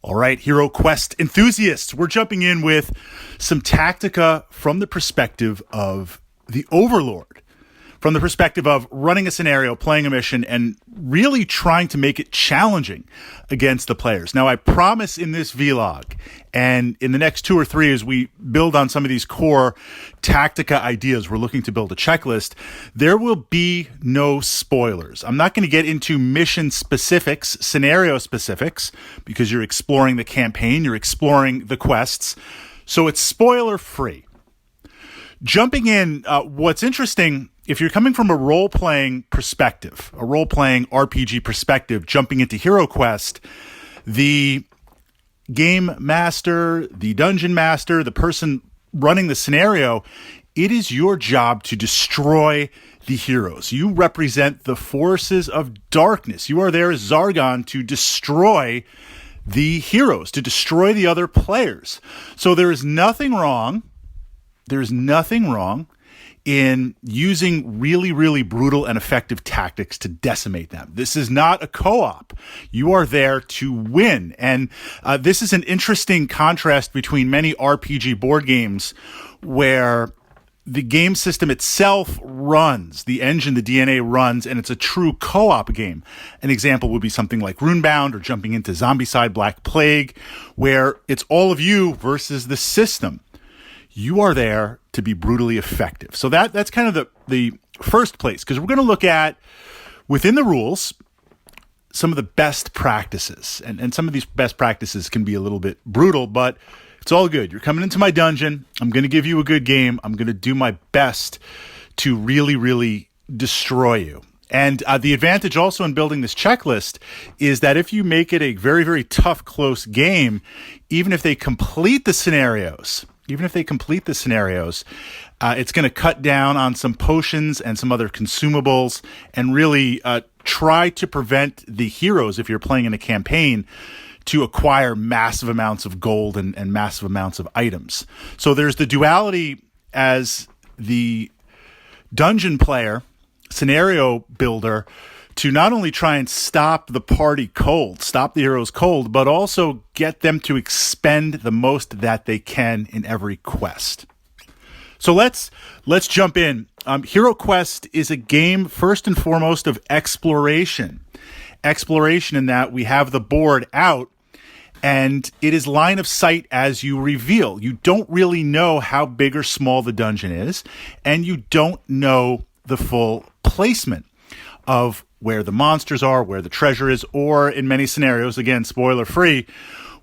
All right, HeroQuest enthusiasts, we're jumping in with some Tactica from the perspective of the Overlord, from the perspective of running a scenario, playing a mission, and really trying to make it challenging against the players. Now, I promise in this vlog, and in the next 2 or 3 as we build on some of these core Tactica ideas, we're looking to build a checklist, there will be no spoilers. I'm not going to get into mission specifics, scenario specifics, because you're exploring the campaign, you're exploring the quests, so it's spoiler free. Jumping in, what's interesting, if you're coming from a role-playing perspective, a role-playing RPG perspective, jumping into HeroQuest, the game master, the dungeon master, the person running the scenario, it is your job to destroy the heroes. You represent the forces of darkness. You are there as Zargon to destroy the heroes, to destroy the other players. So there is nothing wrong. There's nothing wrong in using really, really brutal and effective tactics to decimate them. This is not a co-op. You are there to win. And this is an interesting contrast between many RPG board games where the game system itself runs, the engine, the DNA runs, and it's a true co-op game. An example would be something like Runebound or jumping into Zombicide Black Plague, where it's all of you versus the system. You are there to be brutally effective. So that's kind of the first place, because we're going to look at, within the rules, some of the best practices. And some of these best practices can be a little bit brutal, but it's all good. You're coming into my dungeon. I'm going to give you a good game. I'm going to do my best to really, really destroy you. And the advantage also in building this checklist is that if you make it a very, very tough, close game, even if they complete the scenarios, it's going to cut down on some potions and some other consumables and really try to prevent the heroes, if you're playing in a campaign, to acquire massive amounts of gold and massive amounts of items. So there's the duality as the dungeon player, scenario builder, to not only try and stop the party cold, stop the heroes cold, but also get them to expend the most that they can in every quest. So let's jump in. HeroQuest is a game, first and foremost, of exploration. Exploration in that we have the board out, and it is line of sight as you reveal. You don't really know how big or small the dungeon is, and you don't know the full placement of where the monsters are, where the treasure is, or in many scenarios, again, spoiler free,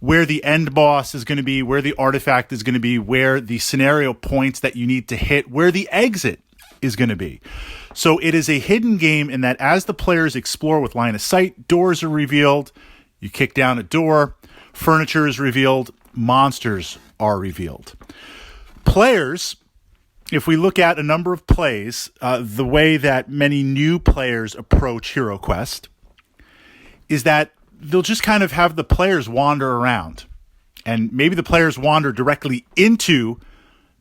where the end boss is going to be, where the artifact is going to be, where the scenario points that you need to hit, where the exit is going to be. So it is a hidden game in that as the players explore with line of sight, doors are revealed, you kick down a door, furniture is revealed, monsters are revealed. Players, if we look at a number of plays, the way that many new players approach HeroQuest is that they'll just kind of have the players wander around. And maybe the players wander directly into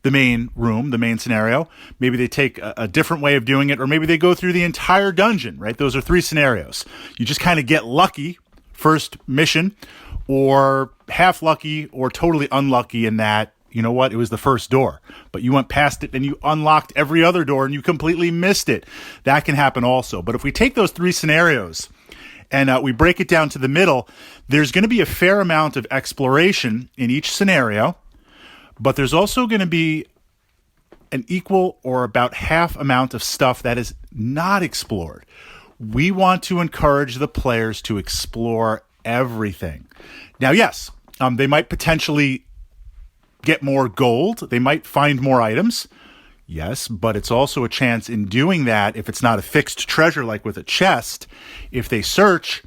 the main room, the main scenario. Maybe they take a different way of doing it, or maybe they go through the entire dungeon, right? Those are 3 scenarios. You just kind of get lucky, first mission, or half lucky, or totally unlucky in that, you know what, it was the first door, but you went past it and you unlocked every other door and you completely missed it. That can happen also. But if we take those 3 scenarios and we break it down to the middle, there's going to be a fair amount of exploration in each scenario, but there's also going to be an equal or about half amount of stuff that is not explored. We want to encourage the players to explore everything. Now, yes, they might potentially get more gold. They might find more items. Yes, but it's also a chance in doing that, if it's not a fixed treasure like with a chest, if they search,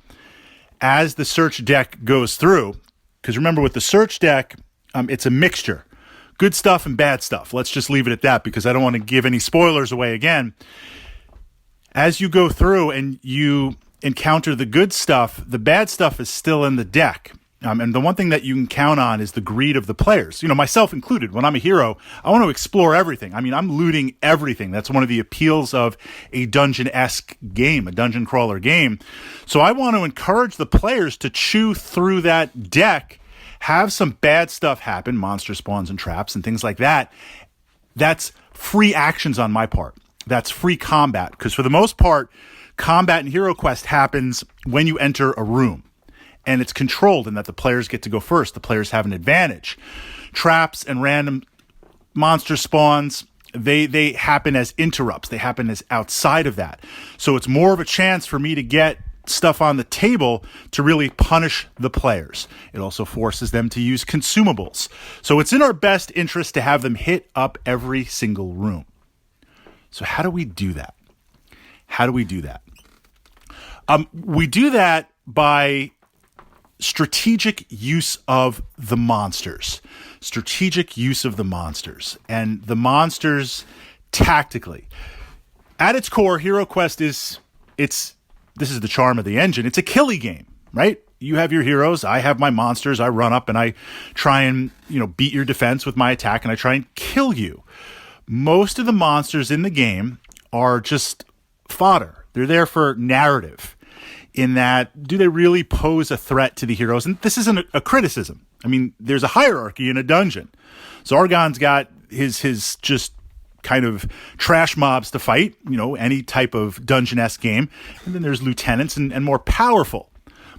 as the search deck goes through, because remember with the search deck, it's a mixture. Good stuff and bad stuff. Let's just leave it at that because I don't want to give any spoilers away again. As you go through and you encounter the good stuff, the bad stuff is still in the deck. And the one thing that you can count on is the greed of the players, myself included. When I'm a hero, I want to explore everything. I mean, I'm looting everything. That's one of the appeals of a dungeon-esque game, a dungeon crawler game. So I want to encourage the players to chew through that deck have some bad stuff happen, monster spawns and traps and things like that, that's free actions on my part. That's free combat. Because for the most part, combat in HeroQuest happens when you enter a room. And it's controlled in that the players get to go first. The players have an advantage. Traps and random monster spawns, they happen as interrupts. They happen as outside of that. So it's more of a chance for me to get stuff on the table to really punish the players. It also forces them to use consumables. So it's in our best interest to have them hit up every single room. So how do we do that? We do that by strategic use of the monsters. And the monsters tactically. At its core, HeroQuest this is the charm of the engine. It's a killy game, right? You have your heroes, I have my monsters, I run up and I try and, beat your defense with my attack and I try and kill you. Most of the monsters in the game are just fodder. They're there for narrative. In that, do they really pose a threat to the heroes? And this isn't a criticism. I mean, there's a hierarchy in a dungeon. Zargon's got his just kind of trash mobs to fight, any type of dungeon-esque game. And then there's lieutenants and more powerful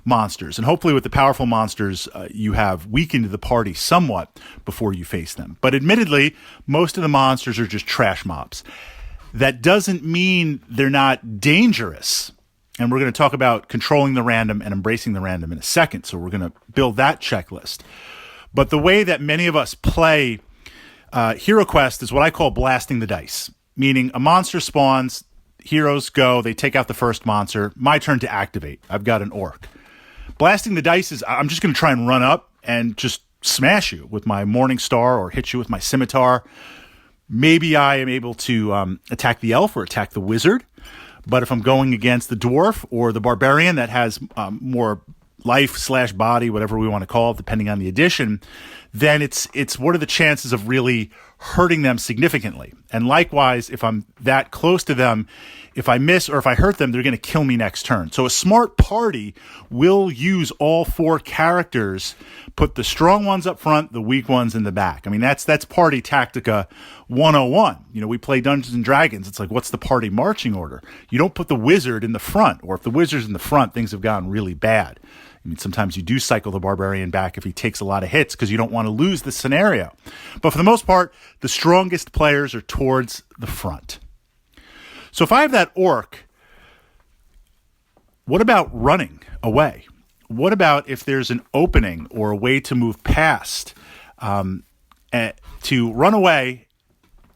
monsters. And hopefully with the powerful monsters, you have weakened the party somewhat before you face them. But admittedly, most of the monsters are just trash mobs. That doesn't mean they're not dangerous. And we're going to talk about controlling the random and embracing the random in a second. So we're going to build that checklist. But the way that many of us play HeroQuest is what I call blasting the dice. Meaning a monster spawns, heroes go, they take out the first monster. My turn to activate. I've got an orc. Blasting the dice is I'm just going to try and run up and just smash you with my Morning Star or hit you with my scimitar. Maybe I am able to attack the elf or attack the wizard. But if I'm going against the dwarf or the barbarian that has more life/body, whatever we want to call it, depending on the edition, then it's what are the chances of really hurting them significantly? And likewise, if I'm that close to them, if I miss or if I hurt them, they're going to kill me next turn. So a smart party will use all four characters, put the strong ones up front, the weak ones in the back. I mean, that's Party Tactica 101. We play Dungeons and Dragons. It's like, what's the party marching order? You don't put the wizard in the front, or if the wizard's in the front, things have gotten really bad. I mean, sometimes you do cycle the barbarian back if he takes a lot of hits because you don't want to lose the scenario. But for the most part, the strongest players are towards the front. So if I have that orc, what about running away? What about if there's an opening or a way to move past, to run away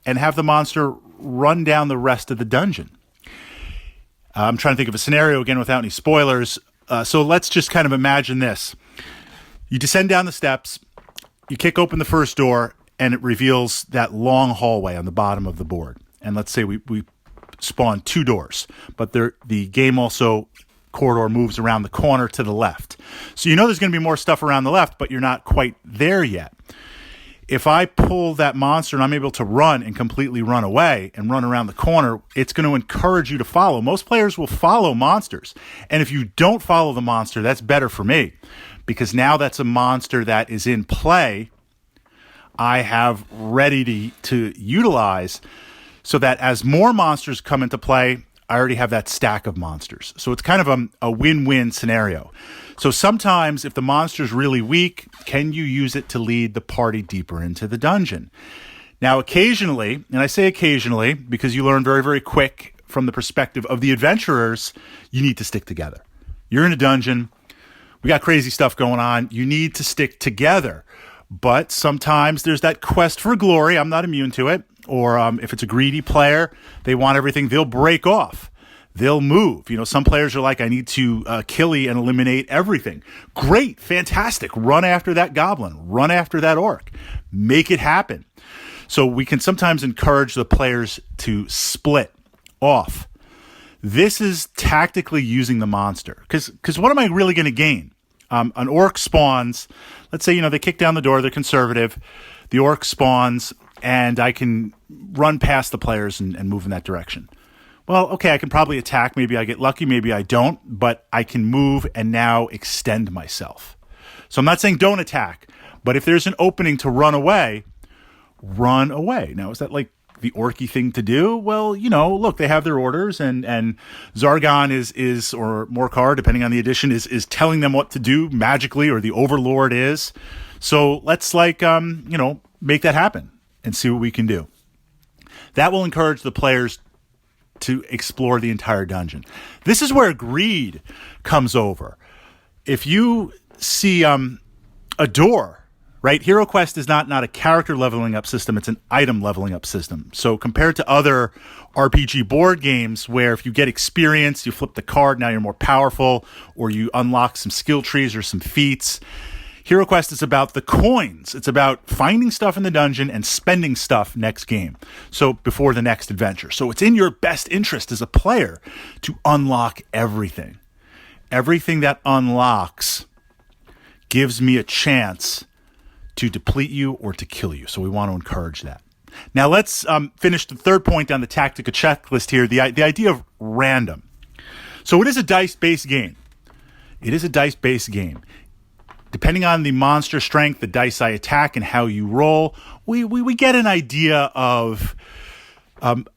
and have the monster run down the rest of the dungeon? I'm trying to think of a scenario again without any spoilers. So let's just kind of imagine this. You descend down the steps, you kick open the first door, and it reveals that long hallway on the bottom of the board. And let's say we spawn two doors, but the game also corridor moves around the corner to the left. So there's going to be more stuff around the left, but you're not quite there yet. If I pull that monster and I'm able to run and completely run away and run around the corner, it's going to encourage you to follow. Most players will follow monsters. And if you don't follow the monster, that's better for me, because now that's a monster that is in play I have ready to utilize, so that as more monsters come into play, I already have that stack of monsters. So it's kind of a win-win scenario. So sometimes if the monster's really weak, can you use it to lead the party deeper into the dungeon? Now, occasionally, and I say occasionally because you learn very, very quick from the perspective of the adventurers, you need to stick together. You're in a dungeon. We got crazy stuff going on. You need to stick together. But sometimes there's that quest for glory. I'm not immune to it. Or if it's a greedy player, they want everything, they'll break off. They'll move. Some players are like, I need to killy and eliminate everything. Great, fantastic. Run after that goblin. Run after that orc. Make it happen. So we can sometimes encourage the players to split off. This is tactically using the monster. Because what am I really going to gain? An orc spawns. Let's say, they kick down the door. They're conservative. The orc spawns, and I can run past the players and move in that direction. Well, okay, I can probably attack. Maybe I get lucky. Maybe I don't. But I can move and now extend myself. So I'm not saying don't attack. But if there's an opening to run away, run away. Now, is that like the orky thing to do? Well, look, they have their orders, and Zargon is or Morkar, depending on the edition, is telling them what to do magically, or the Overlord is. So let's make that happen and see what we can do. That will encourage the players to explore the entire dungeon. This is where greed comes over. If you see a door, right? HeroQuest is not a character leveling up system. It's an item leveling up system. So compared to other RPG board games where if you get experience, you flip the card, now you're more powerful, or you unlock some skill trees or some feats, HeroQuest is about the coins. It's about finding stuff in the dungeon and spending stuff next game. So before the next adventure. So it's in your best interest as a player to unlock everything. Everything that unlocks gives me a chance to deplete you or to kill you. So we want to encourage that. Now let's finish the third point on the Tactica checklist here, the idea of random. So it is a dice-based game. It is a dice-based game. Depending on the monster strength, the dice I attack, and how you roll, we get an idea of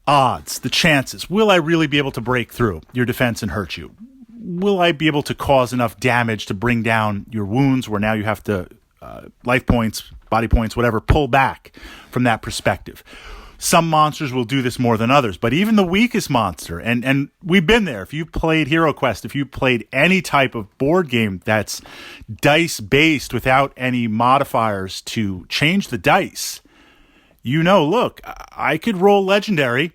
odds, the chances. Will I really be able to break through your defense and hurt you? Will I be able to cause enough damage to bring down your wounds where now you have to life points, body points, whatever, pull back from that perspective? Some monsters will do this more than others, but even the weakest monster, and we've been there. If you've played HeroQuest, if you've played any type of board game that's dice-based without any modifiers to change the dice, look, I could roll legendary.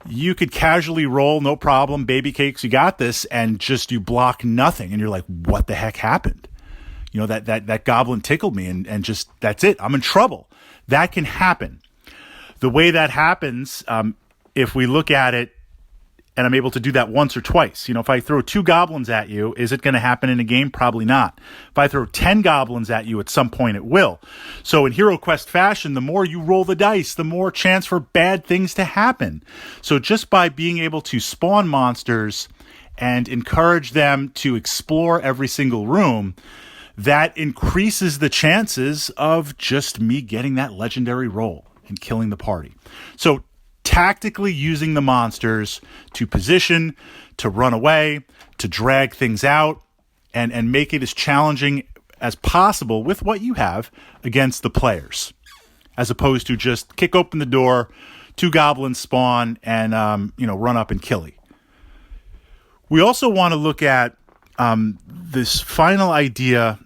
You could casually roll, no problem, baby cakes, you got this, and just you block nothing, and you're like, what the heck happened? That goblin tickled me, and just, that's it. I'm in trouble. That can happen. The way that happens, if we look at it, and I'm able to do that once or twice. If I throw 2 goblins at you, is it going to happen in a game? Probably not. If I throw 10 goblins at you, at some point it will. So in HeroQuest fashion, the more you roll the dice, the more chance for bad things to happen. So just by being able to spawn monsters and encourage them to explore every single room, that increases the chances of just me getting that legendary roll and killing the party. So tactically using the monsters to position, to run away, to drag things out, and make it as challenging as possible with what you have against the players, as opposed to just kick open the door, 2 goblins spawn, and run up and kill you. We also want to look at this final idea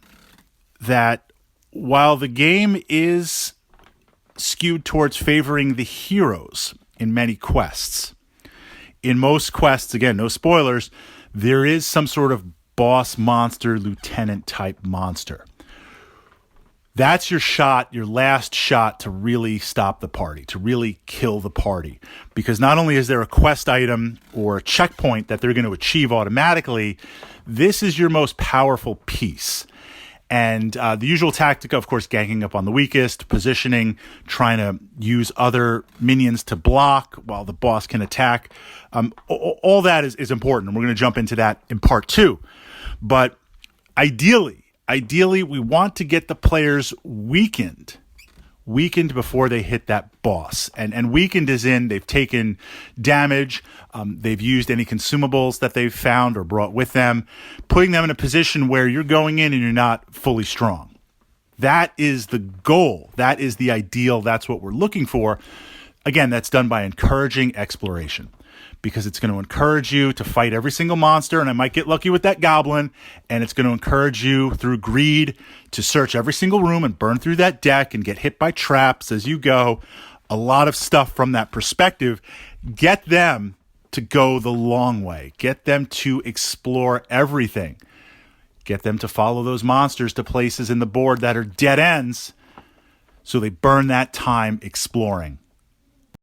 that while the game is skewed towards favoring the heroes in many quests, in most quests, again, no spoilers, there is some sort of boss monster, lieutenant type monster. That's your shot, your last shot to really stop the party, to really kill the party. Because not only is there a quest item or a checkpoint that they're going to achieve automatically, this is your most powerful piece. And the usual tactic, of course, ganking up on the weakest, positioning, trying to use other minions to block while the boss can attack. All that is important, and we're going to jump into that in part 2. But ideally, we want to get the players weakened before they hit that boss. And weakened is in they've taken damage, they've used any consumables that they've found or brought with them, putting them in a position where you're going in and you're not fully strong. That is the goal. That is the ideal. That's what we're looking for. Again, that's done by encouraging exploration, because it's going to encourage you to fight every single monster, and I might get lucky with that goblin, and it's going to encourage you through greed to search every single room and burn through that deck and get hit by traps as you go. A lot of stuff from that perspective. Get them to go the long way. Get them to explore everything. Get them to follow those monsters to places in the board that are dead ends, so they burn that time exploring.